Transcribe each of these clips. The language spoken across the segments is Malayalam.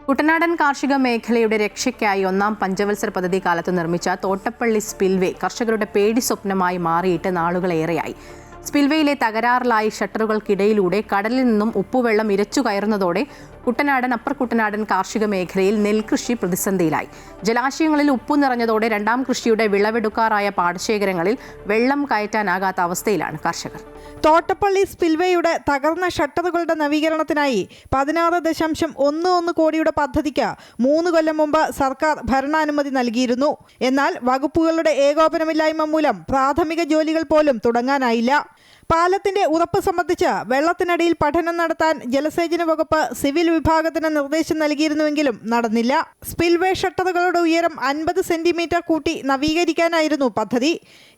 കുട്ടനാടൻ കാർഷിക മേഖലയുടെ രക്ഷയ്ക്കായി ഒന്നാം പഞ്ചവത്സര പദ്ധതി കാലത്ത് നിർമ്മിച്ച തോട്ടപ്പള്ളി സ്പിൽവേ കർഷകരുടെ പേടി സ്വപ്നമായി മാറിയിട്ട് നാളുകളേറെയായി. സ്പിൽവേയിലെ തകരാറിലായി ഷട്ടറുകൾക്കിടയിലൂടെ കടലിൽ നിന്നും ഉപ്പുവെള്ളം ഇരച്ചു കയറുന്നതോടെ കുട്ടനാടൻ അപ്പർ കുട്ടനാടൻ കാർഷിക മേഖലയിൽ നെൽകൃഷി പ്രതിസന്ധിയിലായി. ജലാശയങ്ങളിൽ ഉപ്പു നിറഞ്ഞതോടെ രണ്ടാം കൃഷിയുടെ വിളവെടുക്കാറായ പാടശേഖരങ്ങളിൽ വെള്ളം കയറ്റാനാകാത്ത അവസ്ഥയിലാണ് കർഷകർ. തോട്ടപ്പള്ളി സ്പിൽവേയുടെ തകർന്ന ഷട്ടറുകളുടെ നവീകരണത്തിനായി 16.11 കോടിയുടെ പദ്ധതിക്ക് 3 കൊല്ലം മുമ്പ് സർക്കാർ ഭരണാനുമതി നൽകിയിരുന്നു. എന്നാൽ വകുപ്പുകളുടെ ഏകോപനമില്ലായ്മ മൂലം പ്രാഥമിക ജോലികൾ പോലും തുടങ്ങാനായില്ല. പാലത്തിന്റെ ഉറപ്പ് സംബന്ധിച്ച് വെള്ളത്തിനടിയിൽ പഠനം നടത്താൻ ജലസേചന വകുപ്പ് സിവിൽ വിഭാഗത്തിന് നിർദ്ദേശം നൽകിയിരുന്നുവെങ്കിലും നടന്നില്ല. സ്പിൽവേ ഷട്ടറുകളുടെ ഉയരം 50 സെന്റിമീറ്റർ കൂട്ടി നവീകരിക്കാനായിരുന്നു പദ്ധതി.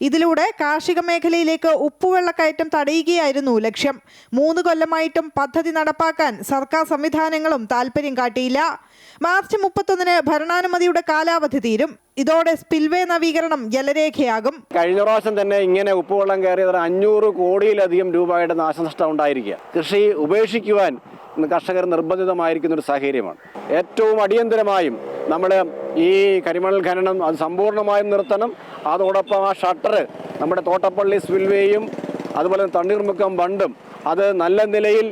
ഇതിലൂടെ കാർഷിക മേഖലയിലേക്ക് ഉപ്പുവെള്ളക്കയറ്റം തടയുകയായിരുന്നു ലക്ഷ്യം. 3 കൊല്ലമായിട്ടും പദ്ധതി നടപ്പാക്കാൻ സർക്കാർ സംവിധാനങ്ങളും താൽപര്യം കാട്ടിയില്ല. മാർച്ച് 31-ന് ഭരണാനുമതിയുടെ കാലാവധി തീരും. ഇതോടെ സ്പിൽവേ നവീകരണം ജലരേഖയാകും. കഴിഞ്ഞ പ്രാവശ്യം തന്നെ ഇങ്ങനെ ഉപ്പുവെള്ളം കയറിയത് 500 കോടിയിലധികം രൂപയുടെ നാശനഷ്ടം ഉണ്ടായിരിക്കുക. കൃഷി ഉപേക്ഷിക്കുവാൻ കർഷകർ നിർബന്ധിതമായിരിക്കുന്ന ഒരു സാഹചര്യമാണ്. ഏറ്റവും അടിയന്തരമായും നമ്മൾ ഈ കരിമണൽ ഖനനം അത് സമ്പൂർണ്ണമായും നിർത്തണം. അതോടൊപ്പം ആ ഷട്ടർ നമ്മുടെ തോട്ടപ്പള്ളി സ്പിൽവേയും അതുപോലെ തണ്ണീർമുക്കം ബണ്ടും അത് നല്ല നിലയിൽ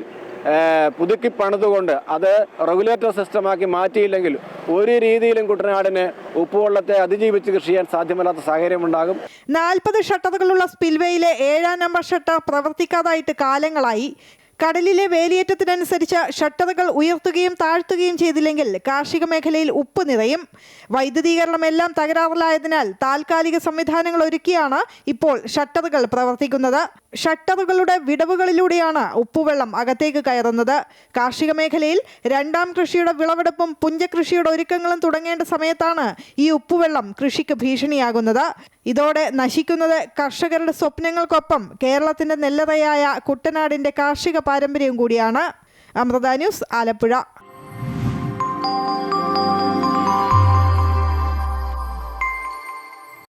പുതുക്കി പണിതുകൊണ്ട് അത് റെഗുലേറ്റർ സിസ്റ്റമാക്കി മാറ്റിയില്ലെങ്കിൽ ഒരു രീതിയിലും കുട്ടനാടിന് ഉപ്പുവെള്ളത്തെ അതിജീവിച്ച് കൃഷി ചെയ്യാൻ സാധ്യമല്ലാത്ത സാഹചര്യമുണ്ടാകും. 40 ഷട്ടറുകളുള്ള സ്പിൽവേയിലെ 7-ാം നമ്പർ ഷട്ടർ പ്രവർത്തിക്കാതായിട്ട് കാലങ്ങളായി. കടലിലെ വേലിയേറ്റത്തിനനുസരിച്ച് ഷട്ടറുകൾ ഉയർത്തുകയും താഴ്ത്തുകയും ചെയ്തില്ലെങ്കിൽ കാർഷിക മേഖലയിൽ ഉപ്പ് നിറയും. വൈദ്യുതീകരണം എല്ലാം തകരാറിലായതിനാൽ താൽക്കാലിക സംവിധാനങ്ങൾ ഒരുക്കിയാണ് ഇപ്പോൾ ഷട്ടറുകൾ പ്രവർത്തിക്കുന്നത്. ഷട്ടറുകളുടെ വിടവുകളിലൂടെയാണ് ഉപ്പുവെള്ളം അകത്തേക്ക് കയറുന്നത്. കാർഷിക മേഖലയിൽ രണ്ടാം കൃഷിയുടെ വിളവെടുപ്പും പുഞ്ചകൃഷിയുടെ ഒരുക്കങ്ങളും തുടങ്ങേണ്ട സമയത്താണ് ഈ ഉപ്പുവെള്ളം കൃഷിക്ക് ഭീഷണിയാകുന്നത്. ഇതോടെ നശിക്കുന്നത് കർഷകരുടെ സ്വപ്നങ്ങൾക്കൊപ്പം കേരളത്തിന്റെ നെല്ലറയായ കുട്ടനാടിന്റെ കാർഷിക പാരമ്പര്യം കൂടിയാണ്. അമൃത ന്യൂസ്, ആലപ്പുഴ.